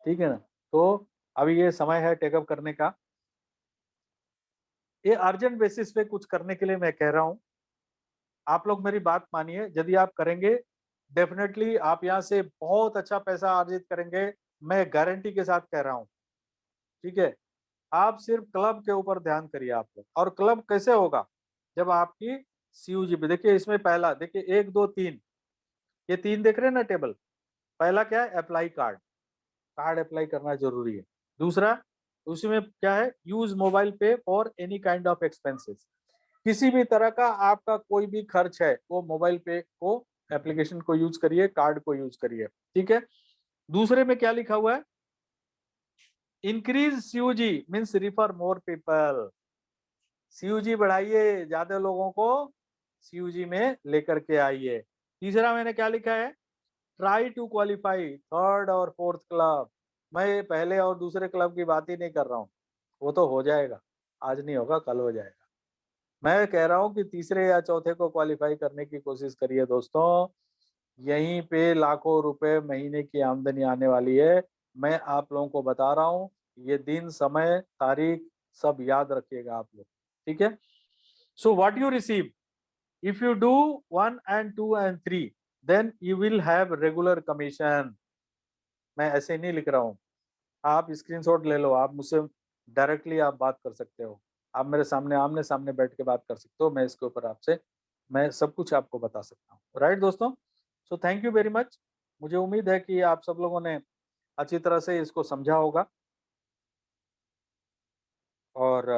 ठीक है ना, तो अभी ये समय है टेकअप करने का। ये अर्जेंट बेसिस पे कुछ करने के लिए मैं कह रहा हूँ, आप लोग मेरी बात मानिए, यदि आप करेंगे डेफिनेटली आप यहाँ से बहुत अच्छा पैसा अर्जित करेंगे, मैं गारंटी के साथ कह रहा हूँ। ठीक है, आप सिर्फ क्लब के ऊपर ध्यान करिए आप लोग। और क्लब कैसे होगा, जब आपकी सीयूजी पे देखिए, इसमें पहला देखिए 1 2 3, ये 3 देख रहे हैं ना टेबल, पहला क्या है, अप्लाई कार्ड, कार्ड अप्लाई करना जरूरी है। दूसरा उसमें क्या है, यूज मोबाइल पे for any kind of expenses. किसी भी तरह का आपका कोई भी खर्च है वो मोबाइल पे को एप्लीकेशन को यूज करिए, कार्ड को यूज करिए, ठीक है। दूसरे में क्या लिखा हुआ है, increase CUG means refer more people, CUG बढ़ाइए, ज्यादा लोगों को सीयूजी में लेकर के आइए। तीसरा मैंने क्या लिखा है, ट्राई टू क्वालिफाई थर्ड और फोर्थ क्लब। मैं पहले और दूसरे क्लब की बात ही नहीं कर रहा हूँ, वो तो हो जाएगा, आज नहीं होगा कल हो जाएगा। मैं कह रहा हूँ कि तीसरे या चौथे को क्वालिफाई करने की कोशिश करिए दोस्तों, यहीं पे लाखों रुपए महीने की आमदनी आने वाली है। मैं आप लोगों को बता रहा हूँ, ये दिन, समय, तारीख सब याद रखिएगा आप लोग, ठीक है। So what you receive if you do 1 and 2 and 3 then you will have regular commission. मैं ऐसे नहीं लिख रहा हूँ, आप स्क्रीनशॉट ले लो, आप मुझसे डायरेक्टली आप बात कर सकते हो, आप मेरे सामने आमने सामने बैठ के बात कर सकते हो, मैं इसके ऊपर आपसे मैं सब कुछ आपको बता सकता हूँ, राइट दोस्तों। So thank you very much. मुझे उम्मीद है कि आप सब लोगों ने अच्छी तरह से इसको समझा होगा और